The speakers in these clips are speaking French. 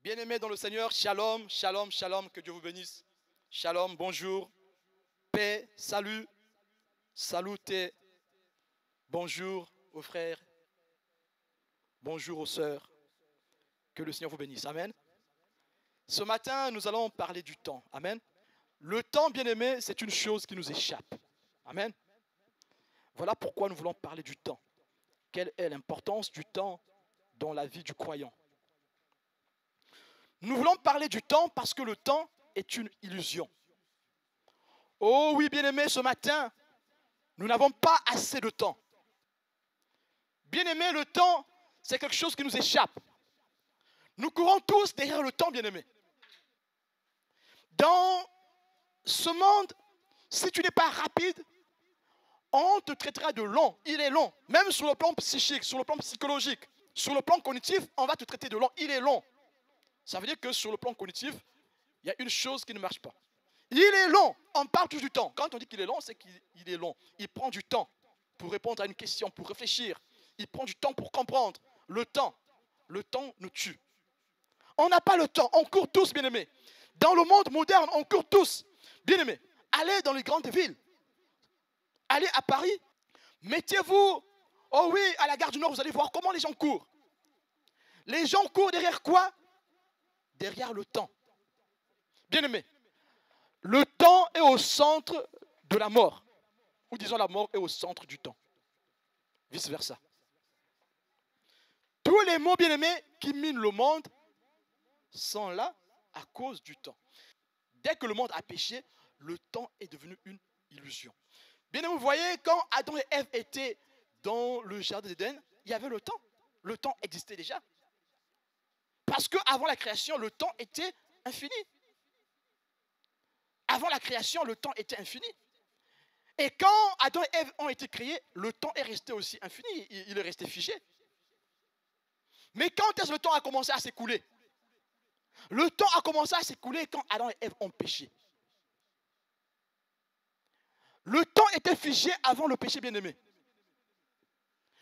Bien-aimés dans le Seigneur, shalom, shalom, shalom, que Dieu vous bénisse. Shalom, bonjour, paix, salut, salutez, bonjour aux frères, bonjour aux sœurs, que le Seigneur vous bénisse. Amen. Ce matin, nous allons parler du temps. Amen. Le temps, bien-aimé, c'est une chose qui nous échappe. Amen. Voilà pourquoi nous voulons parler du temps. Quelle est l'importance du temps dans la vie du croyant? Nous voulons parler du temps parce que le temps est une illusion. Oh oui, bien-aimés, ce matin, nous n'avons pas assez de temps. Bien-aimés, le temps, c'est quelque chose qui nous échappe. Nous courons tous derrière le temps, bien-aimés. Dans ce monde, si tu n'es pas rapide, on te traitera de long. Il est long. Même sur le plan psychique, sur le plan psychologique, sur le plan cognitif, on va te traiter de long. Il est long. Ça veut dire que sur le plan cognitif, il y a une chose qui ne marche pas. Il est long. On parle toujours du temps. Quand on dit qu'il est long, c'est qu'il est long. Il prend du temps pour répondre à une question, pour réfléchir. Il prend du temps pour comprendre. Le temps nous tue. On n'a pas le temps. On court tous, bien-aimés. Dans le monde moderne, on court tous. Bien-aimés, allez dans les grandes villes. Allez à Paris. Mettez-vous, oh oui, à la gare du Nord, vous allez voir comment les gens courent. Les gens courent derrière quoi? Derrière le temps. Bien-aimé, le temps est au centre de la mort. Ou disons la mort est au centre du temps. Vice-versa. Tous les mots, bien-aimés, qui minent le monde sont là à cause du temps. Dès que le monde a péché, le temps est devenu une illusion. Bien-aimés, vous voyez, quand Adam et Ève étaient dans le jardin d'Éden, il y avait le temps. Le temps existait déjà. Parce qu'avant la création, le temps était infini. Avant la création, le temps était infini. Et quand Adam et Ève ont été créés, le temps est resté aussi infini. Il est resté figé. Mais quand est-ce que le temps a commencé à s'écouler? Le temps a commencé à s'écouler quand Adam et Ève ont péché. Le temps était figé avant le péché, bien-aimé.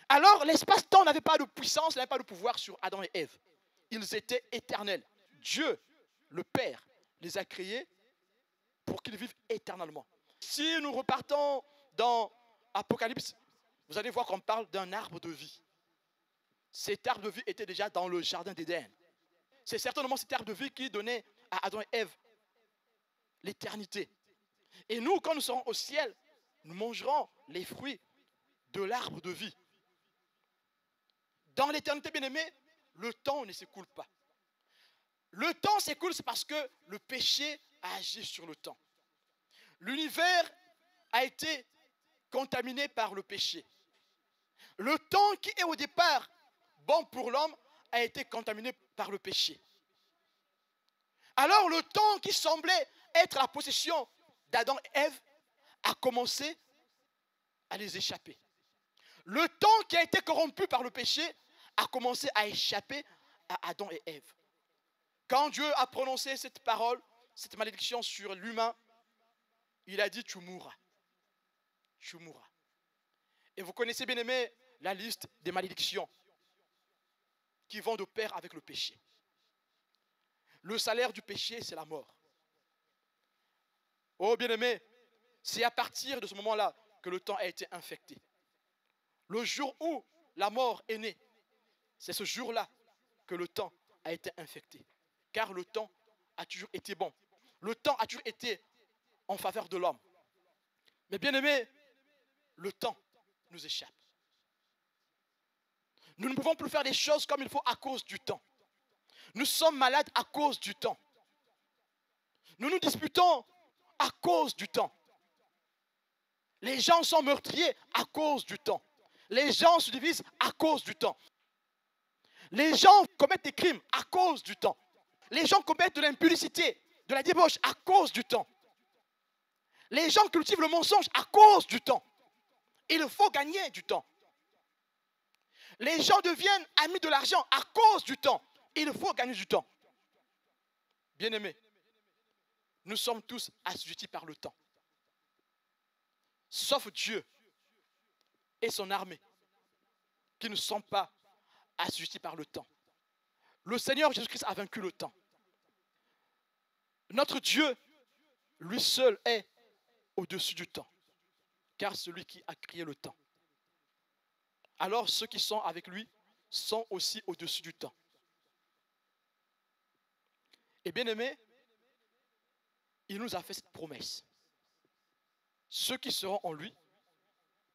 Alors, l'espace-temps n'avait pas de puissance, n'avait pas de pouvoir sur Adam et Ève. Ils étaient éternels. Dieu, le Père, les a créés pour qu'ils vivent éternellement. Si nous repartons dans Apocalypse, vous allez voir qu'on parle d'un arbre de vie. Cet arbre de vie était déjà dans le jardin d'Éden. C'est certainement cet arbre de vie qui donnait à Adam et Ève l'éternité. Et nous, quand nous serons au ciel, nous mangerons les fruits de l'arbre de vie. Dans l'éternité, bien-aimée, le temps ne s'écoule pas. Le temps s'écoule, c'est parce que le péché a agi sur le temps. L'univers a été contaminé par le péché. Le temps qui est au départ bon pour l'homme a été contaminé par le péché. Alors le temps qui semblait être la possession d'Adam et Ève a commencé à les échapper. Le temps qui a été corrompu par le péché a commencé à échapper à Adam et Ève. Quand Dieu a prononcé cette parole, cette malédiction sur l'humain, il a dit tu mourras. Tu mourras. Et vous connaissez bien aimé la liste des malédictions qui vont de pair avec le péché. Le salaire du péché, c'est la mort. Oh bien-aimé, c'est à partir de ce moment-là que le temps a été infecté. Le jour où la mort est née, c'est ce jour-là que le temps a été infecté. Car le temps a toujours été bon. Le temps a toujours été en faveur de l'homme. Mais bien-aimé, le temps nous échappe. Nous ne pouvons plus faire des choses comme il faut à cause du temps. Nous sommes malades à cause du temps. Nous nous disputons à cause du temps. Les gens sont meurtriers à cause du temps. Les gens se divisent à cause du temps. Les gens commettent des crimes à cause du temps. Les gens commettent de l'impudicité, de la débauche à cause du temps. Les gens cultivent le mensonge à cause du temps. Il faut gagner du temps. Les gens deviennent amis de l'argent à cause du temps. Il faut gagner du temps. Bien-aimés, nous sommes tous assujettis par le temps. Sauf Dieu et son armée, qui ne sont pas assujettis par le temps. Le Seigneur Jésus-Christ a vaincu le temps. Notre Dieu, lui seul, est au-dessus du temps, car celui qui a créé le temps. Alors ceux qui sont avec lui sont aussi au-dessus du temps. Et bien aimé, il nous a fait cette promesse. Ceux qui seront en lui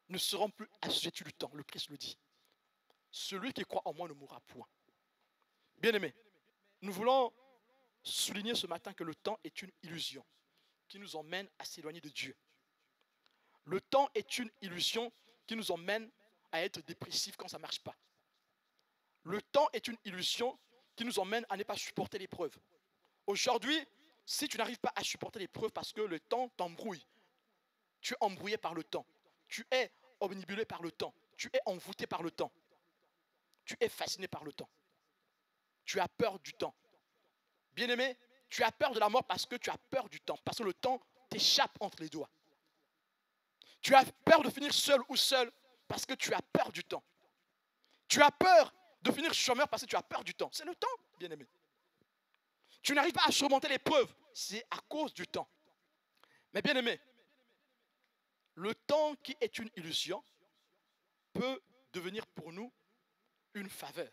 ne seront plus assujettis du temps. Le Christ le dit. Celui qui croit en moi ne mourra point. Bien aimé, nous voulons souligner ce matin que le temps est une illusion qui nous emmène à s'éloigner de Dieu. Le temps est une illusion qui nous emmène à être dépressifs quand ça ne marche pas. Le temps est une illusion qui nous emmène à ne pas supporter l'épreuve. Aujourd'hui, si tu n'arrives pas à supporter l'épreuve parce que le temps t'embrouille, tu es embrouillé par le temps, tu es omnibulé par le temps, tu es envoûté par le temps, tu es fasciné par le temps, tu as peur du temps. Bien-aimé, tu as peur de la mort parce que tu as peur du temps, parce que le temps t'échappe entre les doigts. Tu as peur de finir seul ou seul parce que tu as peur du temps. Tu as peur de finir chômeur parce que tu as peur du temps. C'est le temps, bien-aimé. Tu n'arrives pas à surmonter l'épreuve, c'est à cause du temps. Mais bien-aimé, le temps qui est une illusion peut devenir pour nous une faveur.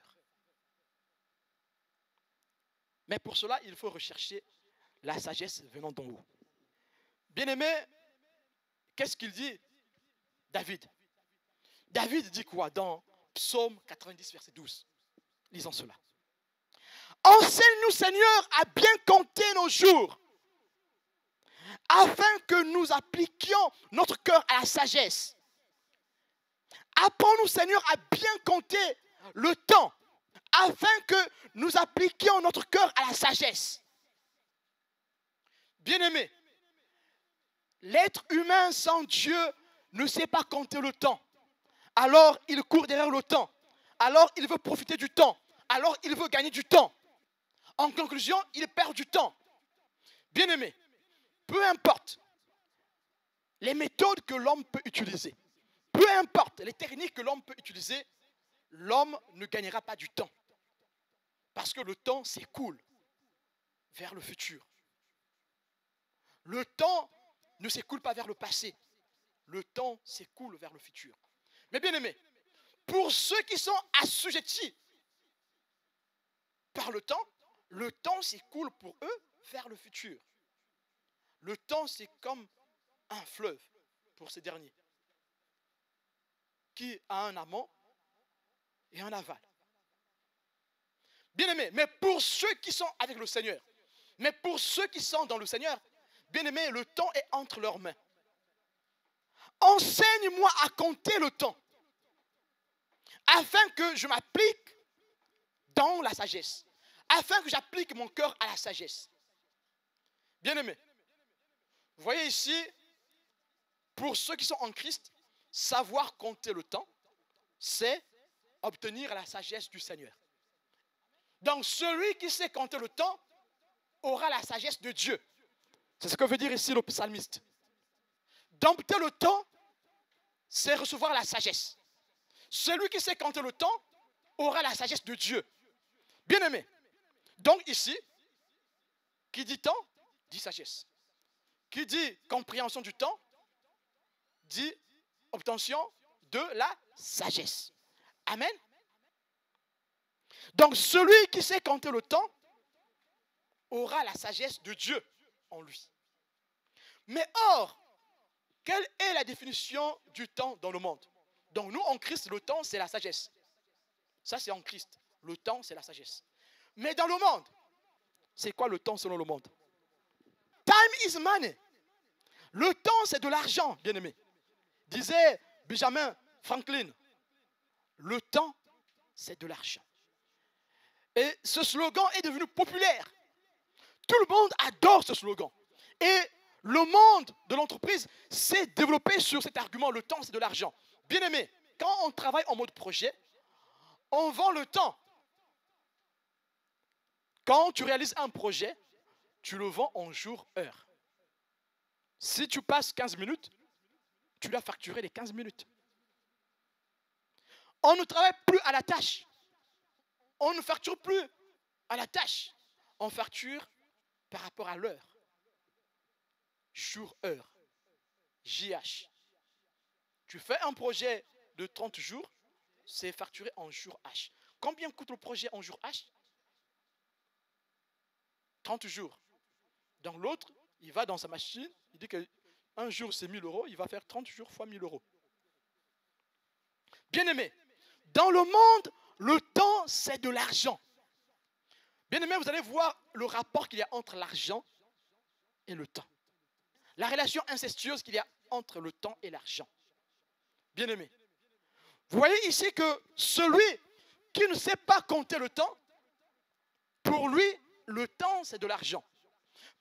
Mais pour cela, il faut rechercher la sagesse venant d'en haut. Bien-aimé, qu'est-ce qu'il dit, David? David dit quoi dans Psaume 90, verset 12? Lisons cela. Enseigne-nous, Seigneur, à bien compter nos jours, afin que nous appliquions notre cœur à la sagesse. Apprends-nous, Seigneur, à bien compter le temps, afin que nous appliquions notre cœur à la sagesse. Bien-aimé, l'être humain sans Dieu ne sait pas compter le temps. Alors il court derrière le temps. Alors il veut profiter du temps. Alors il veut gagner du temps. En conclusion, il perd du temps. Bien-aimé, peu importe les méthodes que l'homme peut utiliser, peu importe les techniques que l'homme peut utiliser, l'homme ne gagnera pas du temps. Parce que le temps s'écoule vers le futur. Le temps ne s'écoule pas vers le passé. Le temps s'écoule vers le futur. Mais bien aimé, pour ceux qui sont assujettis par le temps s'écoule pour eux vers le futur. Le temps, c'est comme un fleuve pour ces derniers, qui a un amont et un aval. Bien aimé, mais pour ceux qui sont avec le Seigneur, mais pour ceux qui sont dans le Seigneur, bien aimé, le temps est entre leurs mains. Enseigne-moi à compter le temps, afin que je m'applique dans la sagesse, afin que j'applique mon cœur à la sagesse. Bien aimé, vous voyez ici, pour ceux qui sont en Christ, savoir compter le temps, c'est obtenir la sagesse du Seigneur. Donc celui qui sait compter le temps aura la sagesse de Dieu. C'est ce que veut dire ici le psalmiste. Dompter le temps, c'est recevoir la sagesse. Celui qui sait compter le temps aura la sagesse de Dieu. Bien aimé. Donc ici, qui dit temps, dit sagesse. Qui dit compréhension du temps, dit obtention de la sagesse. Amen. Donc celui qui sait compter le temps aura la sagesse de Dieu en lui. Mais or, quelle est la définition du temps dans le monde? Donc nous en Christ, le temps c'est la sagesse. Ça c'est en Christ. Le temps c'est la sagesse. Mais dans le monde, c'est quoi le temps selon le monde? Time is money. Le temps c'est de l'argent, bien aimé. Disait Benjamin Franklin. Le temps c'est de l'argent. Et ce slogan est devenu populaire. Tout le monde adore ce slogan. Et le monde de l'entreprise s'est développé sur cet argument. Le temps, c'est de l'argent. Bien aimé, quand on travaille en mode projet, on vend le temps. Quand tu réalises un projet, tu le vends en jour-heure. Si tu passes 15 minutes, tu dois facturer les 15 minutes. On ne travaille plus à la tâche. On ne facture plus à la tâche. On facture par rapport à l'heure. Jour-heure. JH. Tu fais un projet de 30 jours, c'est facturé en jour H. Combien coûte le projet en jour H? 30 jours. Donc l'autre, il va dans sa machine, il dit qu'un jour c'est 1000 euros, il va faire 30 jours fois 1000 euros. Bien-aimé, dans le monde, le temps c'est de l'argent. Bien-aimé, vous allez voir le rapport qu'il y a entre l'argent et le temps. La relation incestueuse qu'il y a entre le temps et l'argent. Bien-aimé, vous voyez ici que celui qui ne sait pas compter le temps, pour lui, le temps c'est de l'argent.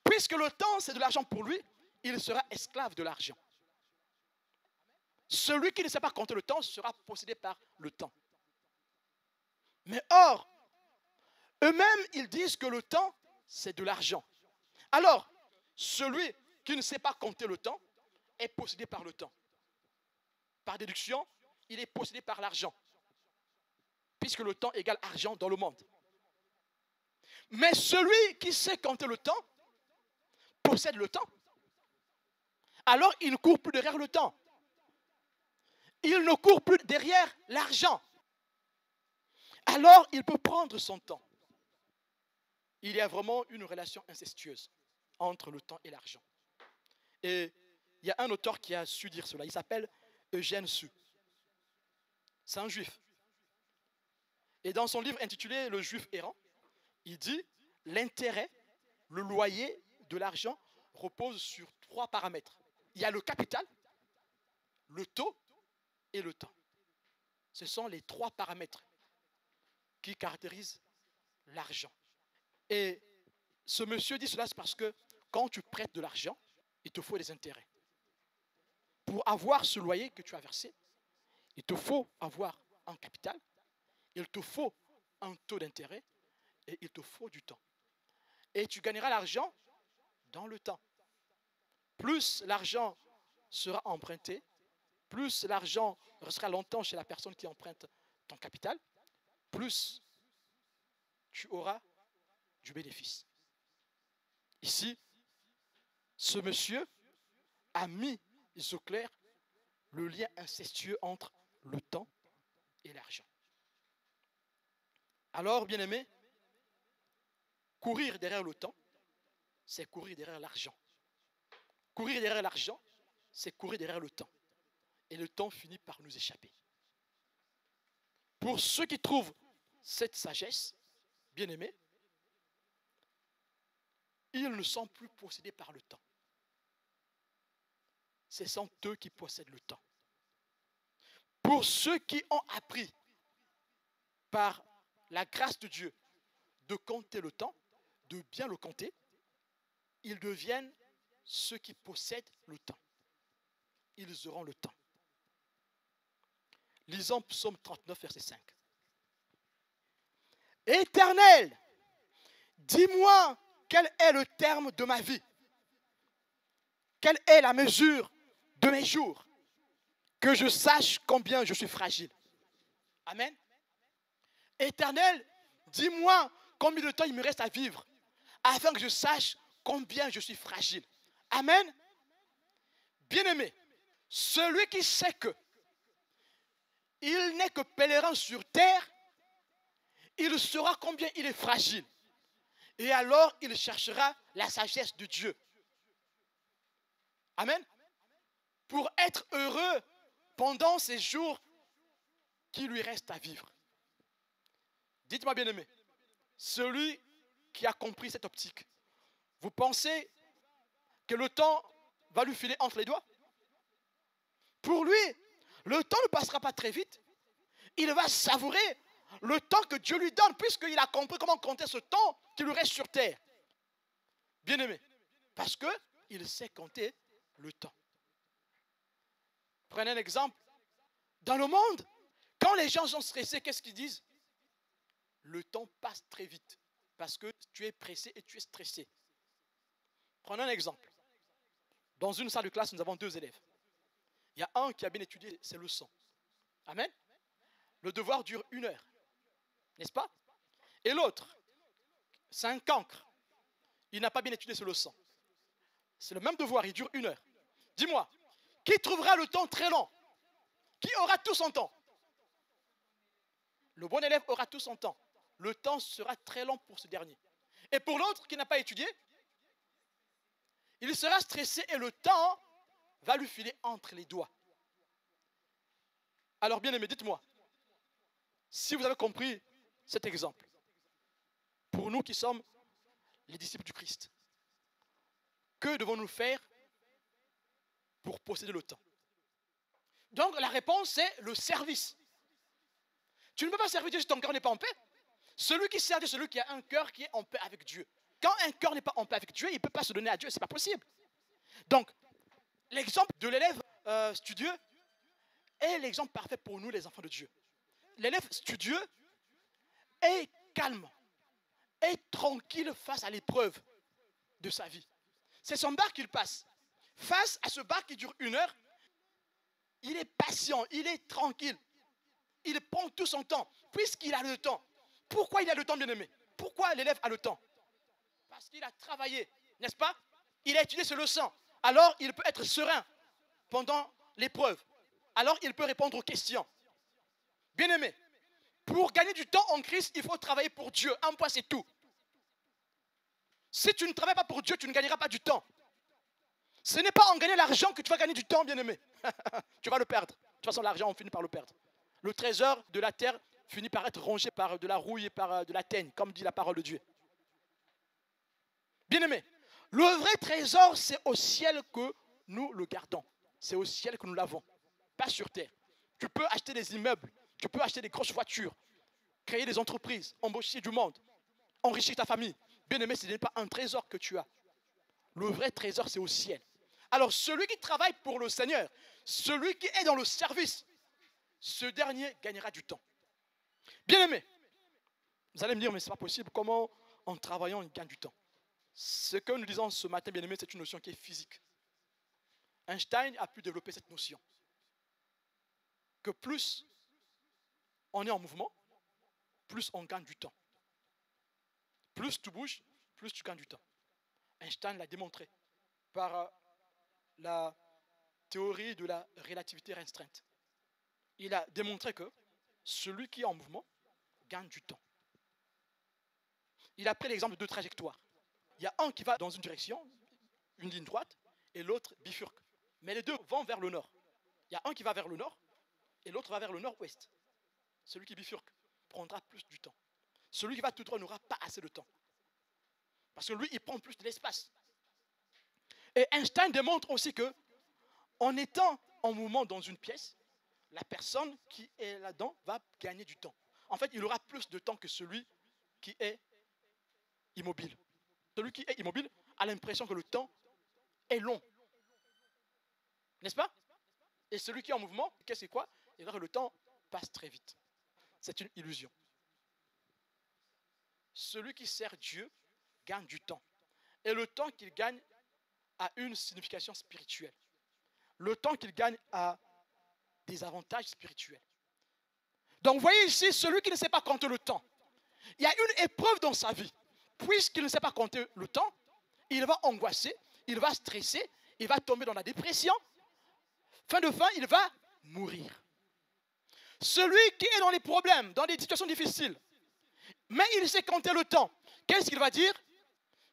Puisque le temps c'est de l'argent pour lui, il sera esclave de l'argent. Celui qui ne sait pas compter le temps sera possédé par le temps. Mais or, eux-mêmes, ils disent que le temps, c'est de l'argent. Alors, celui qui ne sait pas compter le temps est possédé par le temps. Par déduction, il est possédé par l'argent. Puisque le temps égale argent dans le monde. Mais celui qui sait compter le temps, possède le temps. Alors, il ne court plus derrière le temps. Il ne court plus derrière l'argent. Alors, il peut prendre son temps. Il y a vraiment une relation incestueuse entre le temps et l'argent. Et il y a un auteur qui a su dire cela. Il s'appelle Eugène Sue. C'est un juif. Et dans son livre intitulé Le Juif errant, il dit l'intérêt, le loyer de l'argent repose sur 3 paramètres. Il y a le capital, le taux et le temps. Ce sont les 3 paramètres qui caractérisent l'argent. Et ce monsieur dit cela, c'est parce que quand tu prêtes de l'argent, il te faut des intérêts. Pour avoir ce loyer que tu as versé, il te faut avoir un capital, il te faut un taux d'intérêt et il te faut du temps. Et tu gagneras l'argent dans le temps. Plus l'argent sera emprunté, plus l'argent restera longtemps chez la personne qui emprunte ton capital, plus tu auras du bénéfice. Ici, ce monsieur a mis au clair le lien incestueux entre le temps et l'argent. Alors, bien-aimés, courir derrière le temps, c'est courir derrière l'argent. Courir derrière l'argent, c'est courir derrière le temps. Et le temps finit par nous échapper. Pour ceux qui trouvent cette sagesse, bien-aimés, ils ne sont plus possédés par le temps. Ce sont eux qui possèdent le temps. Pour ceux qui ont appris par la grâce de Dieu de compter le temps, de bien le compter, ils deviennent ceux qui possèdent le temps. Ils auront le temps. Lisons Psaume 39, verset 5. Éternel, dis-moi quel est le terme de ma vie. Quelle est la mesure de mes jours, que je sache combien je suis fragile. Amen. Éternel, dis-moi combien de temps il me reste à vivre, afin que je sache combien je suis fragile. Amen. Bien-aimé, celui qui sait que il n'est que pèlerin sur terre, il saura combien il est fragile. Et alors, il cherchera la sagesse de Dieu. Amen. Pour être heureux pendant ces jours qui lui restent à vivre. Dites-moi, bien-aimé, celui qui a compris cette optique, vous pensez que le temps va lui filer entre les doigts? Pour lui, le temps ne passera pas très vite. Il va savourer le temps que Dieu lui donne, puisqu'il a compris comment compter ce temps qui lui reste sur terre. Bien-aimé, parce qu'il sait compter le temps. Prenez un exemple. Dans le monde, quand les gens sont stressés, qu'est-ce qu'ils disent? Le temps passe très vite. parce que tu es pressé et tu es stressé. Prenons un exemple. Dans une salle de classe, nous avons 2 élèves. Il y a un qui a bien étudié ses leçons. Amen. Le devoir dure 1 heure. N'est-ce pas? Et l'autre, c'est un cancre. Il n'a pas bien étudié ses leçons. C'est le même devoir, il dure 1 heure. Dis-moi, qui trouvera le temps très long? Qui aura tout son temps? Le bon élève aura tout son temps. Le temps sera très long pour ce dernier. Et pour l'autre qui n'a pas étudié, il sera stressé et le temps va lui filer entre les doigts. Alors bien aimé, dites-moi, si vous avez compris cet exemple, pour nous qui sommes les disciples du Christ, que devons-nous faire pour posséder le temps? Donc la réponse c'est le service. Tu ne peux pas servir Dieu si ton cœur n'est pas en paix. Celui qui sert Dieu, celui qui a un cœur qui est en paix avec Dieu. Quand un cœur n'est pas en paix avec Dieu, il ne peut pas se donner à Dieu, ce n'est pas possible. Donc, l'exemple de l'élève studieux est l'exemple parfait pour nous, les enfants de Dieu. L'élève studieux est calme, est tranquille face à l'épreuve de sa vie. C'est son bac qu'il passe. Face à ce bac qui dure 1 heure, il est patient, il est tranquille. Il prend tout son temps, puisqu'il a le temps. Pourquoi il a le temps, bien-aimé? Pourquoi l'élève a le temps? Parce qu'il a travaillé, n'est-ce pas? Il a étudié ses leçons. Alors, il peut être serein pendant l'épreuve. Alors, il peut répondre aux questions. Bien-aimé, pour gagner du temps en Christ, il faut travailler pour Dieu. Un point, c'est tout. Si tu ne travailles pas pour Dieu, tu ne gagneras pas du temps. Ce n'est pas en gagnant l'argent que tu vas gagner du temps, bien-aimé. Tu vas le perdre. De toute façon, l'argent, on finit par le perdre. Le trésor de la terre finit par être rongé par de la rouille et par de la teigne, comme dit la parole de Dieu. Bien-aimé, le vrai trésor, c'est au ciel que nous le gardons. C'est au ciel que nous l'avons, pas sur terre. Tu peux acheter des immeubles, tu peux acheter des grosses voitures, créer des entreprises, embaucher du monde, enrichir ta famille. Bien-aimé, ce n'est pas un trésor que tu as. Le vrai trésor, c'est au ciel. Alors, celui qui travaille pour le Seigneur, celui qui est dans le service, ce dernier gagnera du temps. Bien-aimé, vous allez me dire, mais ce n'est pas possible. Comment, en travaillant, on gagne du temps? Ce que nous disons ce matin, bien-aimé, c'est une notion qui est physique. Einstein a pu développer cette notion. Que plus on est en mouvement, plus on gagne du temps. Plus tu bouges, plus tu gagnes du temps. Einstein l'a démontré par la théorie de la relativité restreinte. Il a démontré que celui qui est en mouvement gagne du temps. Il a pris l'exemple de 2 trajectoires. Il y a un qui va dans une direction, une ligne droite, et l'autre bifurque. Mais les 2 vont vers le nord. Il y a un qui va vers le nord, et l'autre va vers le nord-ouest. Celui qui bifurque prendra plus du temps. Celui qui va tout droit n'aura pas assez de temps. Parce que lui, il prend plus de l'espace. Et Einstein démontre aussi que, en étant en mouvement dans une pièce, la personne qui est là-dedans va gagner du temps. En fait, il aura plus de temps que celui qui est immobile. Celui qui est immobile a l'impression que le temps est long. N'est-ce pas? Et celui qui est en mouvement, qu'est-ce que c'est quoi? Il verra que le temps passe très vite. C'est une illusion. Celui qui sert Dieu gagne du temps. Et le temps qu'il gagne a une signification spirituelle. Le temps qu'il gagne a des avantages spirituels. Donc vous voyez ici, celui qui ne sait pas compter le temps, il y a une épreuve dans sa vie. Puisqu'il ne sait pas compter le temps, il va angoisser, il va stresser, il va tomber dans la dépression. Fin de fin, il va mourir. Celui qui est dans les problèmes, dans des situations difficiles, mais il sait compter le temps, qu'est-ce qu'il va dire?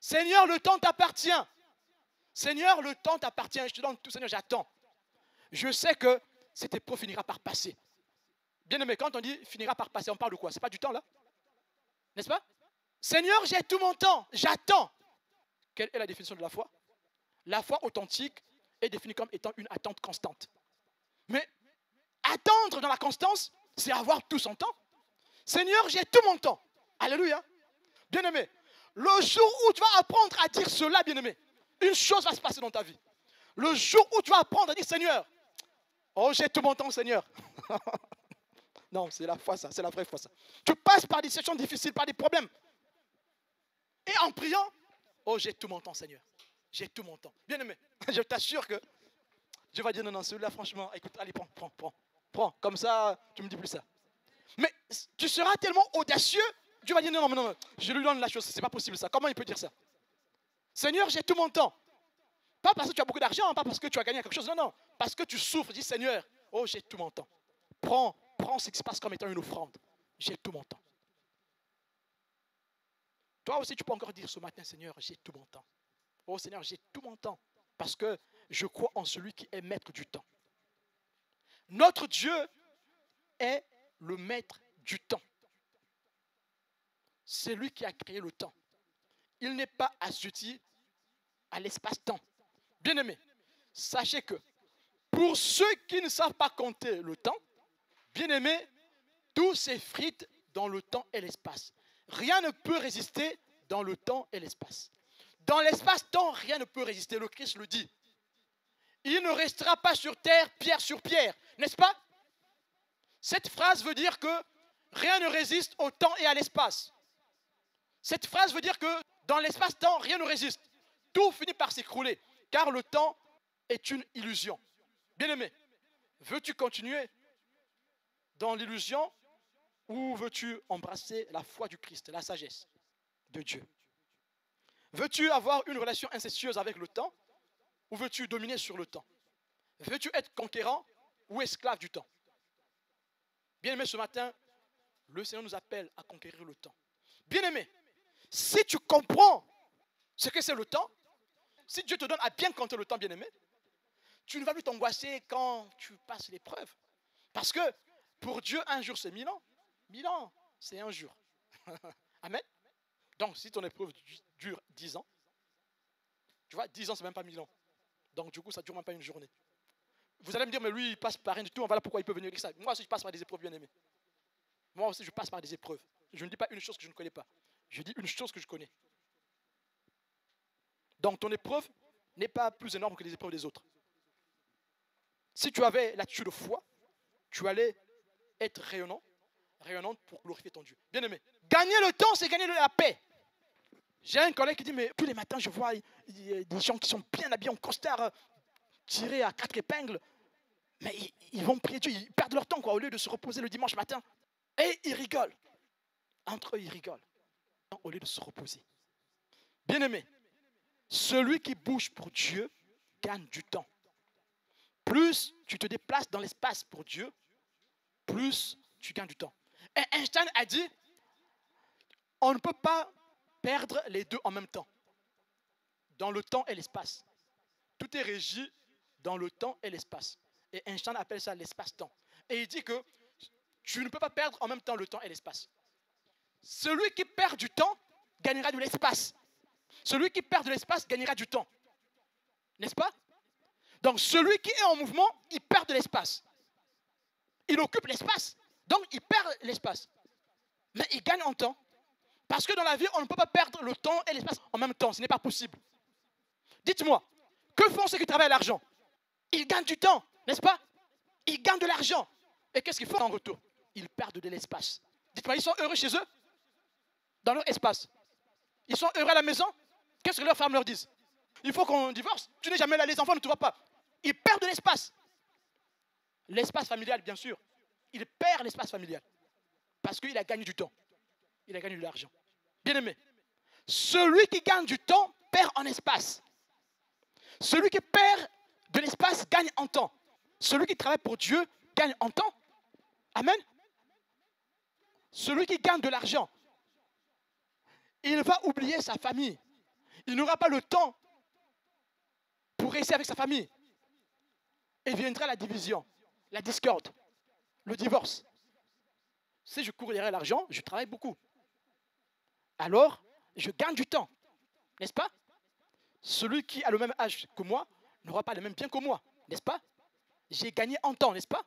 Seigneur, le temps t'appartient. Seigneur, le temps t'appartient. Je te donne tout, Seigneur, j'attends. Je sais que cette épreuve finira par passer. Bien aimé, quand on dit finira par passer, on parle de quoi? Ce n'est pas du temps là? N'est-ce pas? Seigneur, j'ai tout mon temps, j'attends. Quelle est la définition de la foi? La foi authentique est définie comme étant une attente constante. Mais attendre dans la constance, c'est avoir tout son temps. Seigneur, j'ai tout mon temps. Alléluia. Bien-aimé, le jour où tu vas apprendre à dire cela, bien-aimé, une chose va se passer dans ta vie. Le jour où tu vas apprendre à dire Seigneur, oh j'ai tout mon temps Seigneur. Non, c'est la foi ça, c'est la vraie foi ça. Tu passes par des situations difficiles, par des problèmes. Et en priant, oh, j'ai tout mon temps, Seigneur. J'ai tout mon temps. Bien aimé, je t'assure que Dieu va dire non, non, celui-là, franchement, écoute, allez, prends. Comme ça, tu ne me dis plus ça. Mais tu seras tellement audacieux, Dieu va dire non, non, je lui donne la chose, c'est pas possible ça. Comment il peut dire ça? Seigneur, j'ai tout mon temps. Pas parce que tu as beaucoup d'argent, pas parce que tu as gagné quelque chose, non, non. Parce que tu souffres, dis Seigneur, oh, j'ai tout mon temps. Prends ce qui se passe comme étant une offrande. J'ai tout mon temps. Toi aussi, tu peux encore dire ce matin, Seigneur, j'ai tout mon temps. Oh Seigneur, j'ai tout mon temps. Parce que je crois en celui qui est maître du temps. Notre Dieu est le maître du temps. C'est lui qui a créé le temps. Il n'est pas assujetti à l'espace-temps. Bien-aimés, sachez que pour ceux qui ne savent pas compter le temps, bien-aimés, tout s'effrite dans le temps et l'espace. Rien ne peut résister dans le temps et l'espace. Dans l'espace-temps, rien ne peut résister. Le Christ le dit. Il ne restera pas sur terre pierre sur pierre, n'est-ce pas? Cette phrase veut dire que rien ne résiste au temps et à l'espace. Cette phrase veut dire que dans l'espace-temps, rien ne résiste. Tout finit par s'écrouler, car le temps est une illusion. Bien-aimé, veux-tu continuer dans l'illusion ou veux-tu embrasser la foi du Christ, la sagesse de Dieu? Veux-tu avoir une relation incestueuse avec le temps ou veux-tu dominer sur le temps? Veux-tu être conquérant ou esclave du temps? Bien-aimé, ce matin, le Seigneur nous appelle à conquérir le temps. Bien-aimé, si tu comprends ce que c'est le temps, si Dieu te donne à bien compter le temps, bien-aimé, tu ne vas plus t'angoisser quand tu passes l'épreuve. Parce que pour Dieu, un jour, c'est 1000 ans. 1000 ans, c'est un jour. Amen. Donc, si ton épreuve dure 10 ans, tu vois, 10 ans, c'est même pas 1000 ans. Donc, du coup, ça ne dure même pas une journée. Vous allez me dire, mais lui, il passe par rien du tout. Voilà pourquoi il peut venir dire ça. Moi aussi, je passe par des épreuves, bien-aimés. Moi aussi, je passe par des épreuves. Je ne dis pas une chose que je ne connais pas. Je dis une chose que je connais. Donc, ton épreuve n'est pas plus énorme que les épreuves des autres. Si tu avais l'attitude de foi, tu allais être rayonnante pour glorifier ton Dieu. Bien-aimé, gagner le temps, c'est gagner la paix. J'ai un collègue qui dit, mais tous les matins, je vois des gens qui sont bien habillés en costard, tirés à 4 épingles, mais ils vont prier Dieu, ils perdent leur temps quoi, au lieu de se reposer le dimanche matin. Et ils rigolent. Entre eux, ils rigolent. Au lieu de se reposer. Bien-aimé, celui qui bouge pour Dieu gagne du temps. Plus tu te déplaces dans l'espace pour Dieu, plus tu gagnes du temps. Et Einstein a dit, on ne peut pas perdre les deux en même temps, dans le temps et l'espace. Tout est régi dans le temps et l'espace. Et Einstein appelle ça l'espace-temps. Et il dit que tu ne peux pas perdre en même temps le temps et l'espace. Celui qui perd du temps gagnera de l'espace. Celui qui perd de l'espace gagnera du temps. N'est-ce pas? Donc celui qui est en mouvement, il perd de l'espace. Il occupe l'espace, donc il perd l'espace. Mais il gagne en temps. Parce que dans la vie, on ne peut pas perdre le temps et l'espace en même temps. Ce n'est pas possible. Dites-moi, que font ceux qui travaillent à l'argent? Ils gagnent du temps, n'est-ce pas? Ils gagnent de l'argent. Et qu'est-ce qu'ils font en retour? Ils perdent de l'espace. Dites-moi, ils sont heureux chez eux? Dans leur espace. Ils sont heureux à la maison? Qu'est-ce que leurs femmes leur disent? Il faut qu'on divorce. Tu n'es jamais là, les enfants ne te voient pas. Ils perdent de l'espace. L'espace familial, bien sûr. Il perd l'espace familial. Parce qu'il a gagné du temps. Il a gagné de l'argent. Bien aimé, celui qui gagne du temps perd en espace. Celui qui perd de l'espace gagne en temps. Celui qui travaille pour Dieu gagne en temps. Amen. Celui qui gagne de l'argent, il va oublier sa famille. Il n'aura pas le temps pour rester avec sa famille. Et viendra la division, la discorde, le divorce. Si je cours derrière l'argent, je travaille beaucoup. Alors, je gagne du temps. N'est-ce pas? Celui qui a le même âge que moi n'aura pas le même bien que moi. N'est-ce pas? J'ai gagné en temps, n'est-ce pas?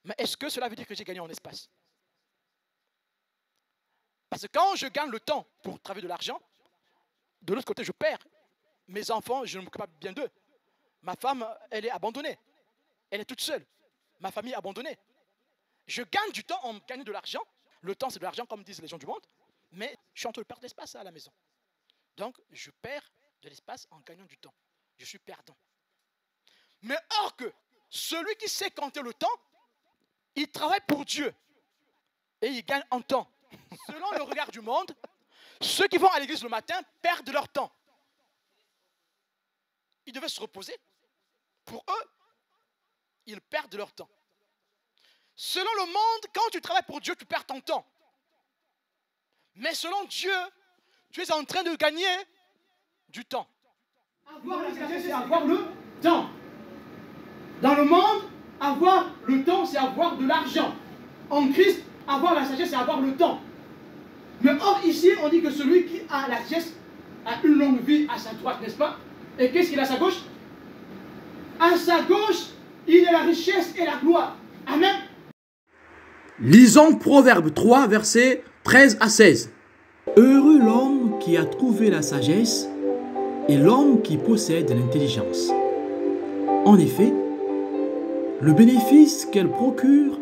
Mais est-ce que cela veut dire que j'ai gagné en espace? Parce que quand je gagne le temps pour travailler de l'argent, de l'autre côté, je perds. Mes enfants, je ne m'occupe pas bien d'eux. Ma femme, elle est abandonnée. Elle est toute seule. Ma famille est abandonnée. Je gagne du temps en gagnant de l'argent. Le temps, c'est de l'argent, comme disent les gens du monde. Mais je suis en train de perdre de l'espace à la maison. Donc, je perds de l'espace en gagnant du temps. Je suis perdant. Mais or que celui qui sait compter le temps, il travaille pour Dieu. Et il gagne en temps. Selon le regard du monde, ceux qui vont à l'église le matin perdent leur temps. Ils devaient se reposer. Pour eux, ils perdent leur temps. Selon le monde, quand tu travailles pour Dieu, tu perds ton temps. Mais selon Dieu, tu es en train de gagner du temps. Avoir la sagesse, c'est avoir le temps. Dans le monde, avoir le temps, c'est avoir de l'argent. En Christ, avoir la sagesse, c'est avoir le temps. Mais or, ici, on dit que celui qui a la sagesse a une longue vie à sa droite, n'est-ce pas? Et qu'est-ce qu'il a à sa gauche? À sa gauche, il a la richesse et la gloire. Amen. Lisons Proverbe 3, versets 13 à 16. Heureux l'homme qui a trouvé la sagesse et l'homme qui possède l'intelligence. En effet, le bénéfice qu'elle procure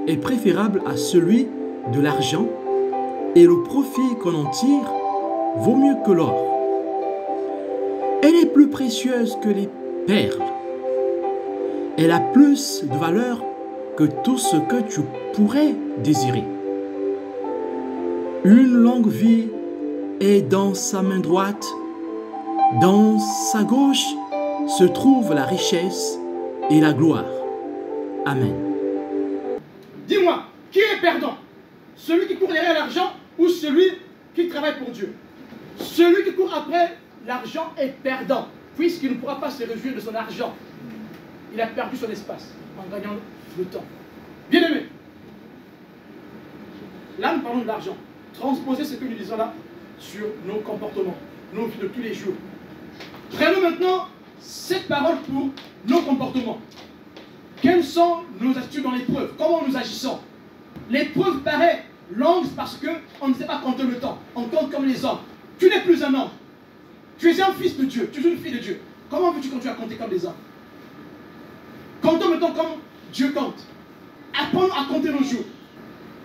est préférable à celui de l'argent et le profit qu'on en tire vaut mieux que l'or. Elle est plus précieuse que les perles. Elle a plus de valeur que tout ce que tu pourrais désirer. Une longue vie est dans sa main droite. Dans sa gauche se trouve la richesse et la gloire. Amen. Dis-moi, qui est perdant? Celui qui court derrière l'argent ou celui qui travaille pour Dieu? Celui qui court après l'argent est perdant, puisqu'il ne pourra pas se réjouir de son argent. Il a perdu son espace en gagnant le temps. Bien aimé, là nous parlons de l'argent. Transposez ce que nous disons là sur nos comportements, nos vies de tous les jours. Prenons maintenant cette parole pour nos comportements. Quelles sont nos attitudes dans l'épreuve? Comment nous agissons? L'épreuve paraît longue parce qu'on ne sait pas compter le temps. On compte comme les hommes. Tu n'es plus un homme. Tu es un fils de Dieu. Tu es une fille de Dieu. Comment veux-tu continuer à compter comme les hommes? Comptons maintenant comme Dieu compte. Apprends à compter nos jours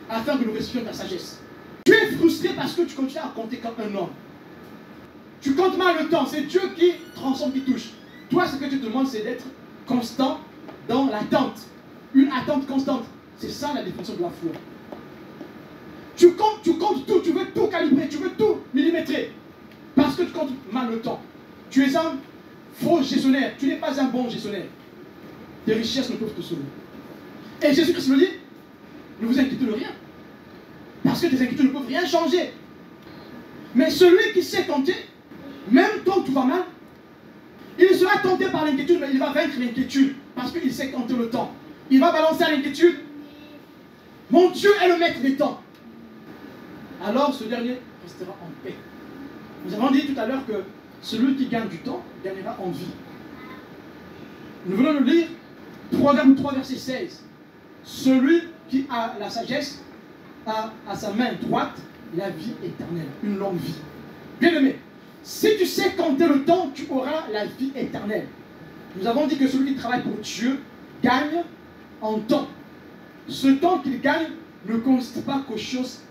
afin que nous reçions ta sagesse. Tu es frustré parce que tu continues à compter comme un homme. Tu comptes mal le temps. C'est Dieu qui transforme, qui touche. Toi, ce que tu te demandes, c'est d'être constant dans l'attente. Une attente constante. C'est ça la définition de la foi. Tu comptes tout. Tu veux tout calibrer. Tu veux tout millimétrer. Parce que tu comptes mal le temps. Tu es un faux gestionnaire. Tu n'es pas un bon gestionnaire. Tes richesses ne peuvent te sauver. Et Jésus-Christ me dit, ne vous inquiétez de rien. Parce que tes inquiétudes ne peuvent rien changer. Mais celui qui sait compter, même quand tout va mal, il sera tenté par l'inquiétude, mais il va vaincre l'inquiétude. Parce qu'il sait compter le temps. Il va balancer à l'inquiétude. Mon Dieu est le maître des temps. Alors ce dernier restera en paix. Nous avons dit tout à l'heure que celui qui gagne du temps gagnera en vie. Nous venons de lire Proverbe 3, verset 16. Celui qui a la sagesse a à sa main droite la vie éternelle, une longue vie. Bien aimé, si tu sais compter le temps, tu auras la vie éternelle. Nous avons dit que celui qui travaille pour Dieu gagne en temps. Ce temps qu'il gagne ne consiste pas qu'aux choses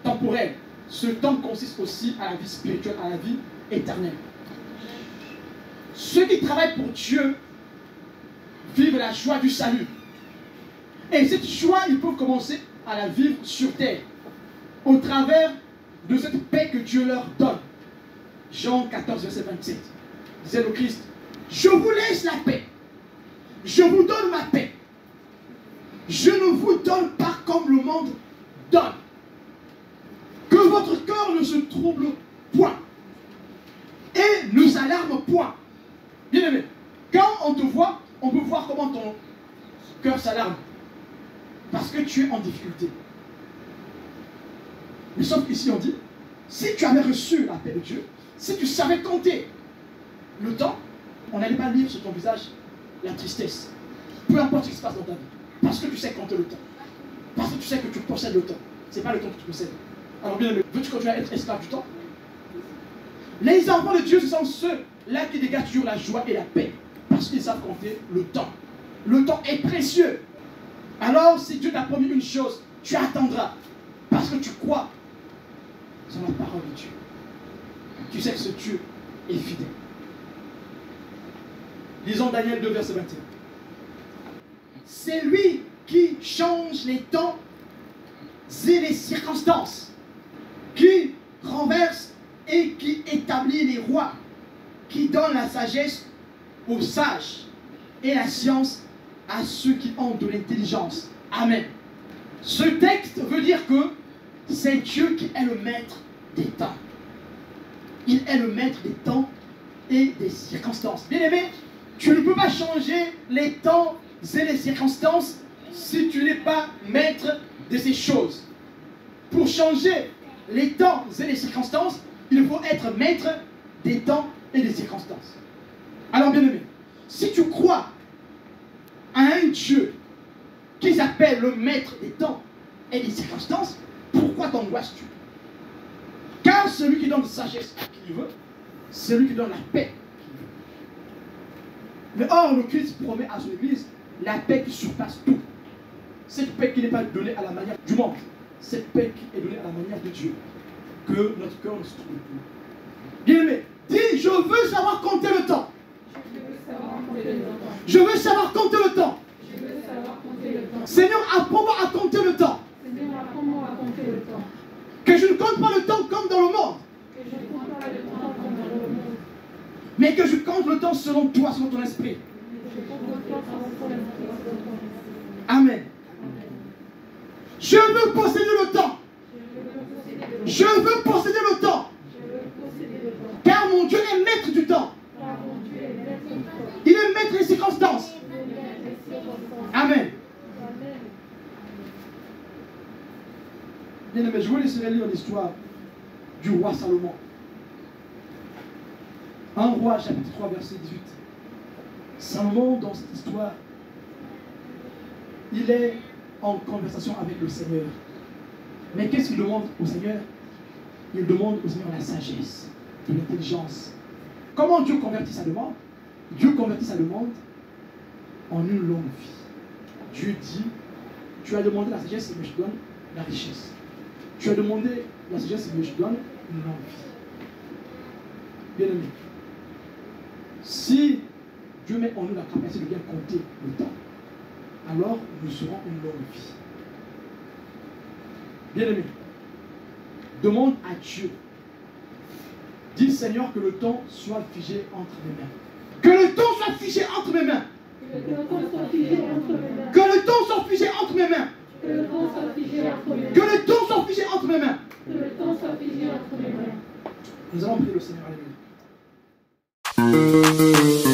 temporelles. Ce temps consiste aussi à la vie spirituelle, à la vie éternelle. Ceux qui travaillent pour Dieu vivent la joie du salut. Et cette joie, ils peuvent commencer à la vivre sur terre, au travers de cette paix que Dieu leur donne. Jean 14, verset 27, disait le Christ, je vous laisse la paix, je vous donne ma paix. Je ne vous donne pas comme le monde donne. Que votre cœur ne se trouble point et ne s'alarme point. Bien aimé, quand on te voit, on peut voir comment ton cœur s'alarme. Parce que tu es en difficulté. Mais sauf qu'ici on dit, si tu avais reçu la paix de Dieu, si tu savais compter le temps, on n'allait pas lire sur ton visage la tristesse. Peu importe ce qui se passe dans ta vie. Parce que tu sais compter le temps. Parce que tu sais que tu possèdes le temps. Ce n'est pas le temps que tu possèdes. Alors bien aimé, veux-tu continuer à être esclave du temps? Les enfants de Dieu, ce sont ceux-là qui dégagent toujours la joie et la paix. Parce qu'ils savent compter le temps. Le temps est précieux. Alors, si Dieu t'a promis une chose, tu attendras. Parce que tu crois sont la parole de Dieu. Tu sais que ce Dieu est fidèle. Lisons Daniel 2, verset 21. C'est lui qui change les temps et les circonstances, qui renverse et qui établit les rois, qui donne la sagesse aux sages et la science à ceux qui ont de l'intelligence. Amen. Ce texte veut dire que c'est Dieu qui est le maître des temps. Il est le maître des temps et des circonstances. Bien aimé, tu ne peux pas changer les temps et les circonstances si tu n'es pas maître de ces choses. Pour changer les temps et les circonstances, il faut être maître des temps et des circonstances. Alors bien aimé, si tu crois à un Dieu qui s'appelle le maître des temps et des circonstances, pourquoi t'angoisses-tu? Car celui qui donne la sagesse à qui il veut, c'est lui qui donne la paix. Mais or, le Christ promet à son Église la paix qui surpasse tout. Cette paix qui n'est pas donnée à la manière du monde. Cette paix qui est donnée à la manière de Dieu. Que notre cœur ne se trouve plus. Bien aimé, dis, je veux savoir compter le temps. Je veux savoir compter le temps. Seigneur, apprends-moi à compter le temps. Que je ne compte pas le temps comme dans le monde. Mais que je compte le temps selon toi, selon ton esprit. Amen. Je veux posséder le temps. Je veux posséder le temps. Car mon Dieu est maître du temps. Il est maître des circonstances. Amen. Bien aimé, je vous laisserai lire l'histoire du roi Salomon. Un roi, chapitre 3, verset 18. Salomon, dans cette histoire, il est en conversation avec le Seigneur. Mais qu'est-ce qu'il demande au Seigneur? Il demande au Seigneur la sagesse, de l'intelligence. Comment Dieu convertit sa demande? Dieu convertit sa demande en une longue vie. Dieu dit, tu as demandé la sagesse, mais je te donne la richesse. Tu as demandé la sagesse, mais je te donne une longue vie. Bien aimé, si Dieu met en nous la capacité de bien compter le temps, alors nous serons une longue vie. Bien aimé, demande à Dieu. Dis Seigneur que le temps soit figé entre mes mains. Que le temps soit figé entre mes mains. Que le temps soit figé entre mes mains. Que le temps soit figé entre mes mains. Que le temps soit figé entre mes mains. Nous allons prier le Seigneur. Alléluia.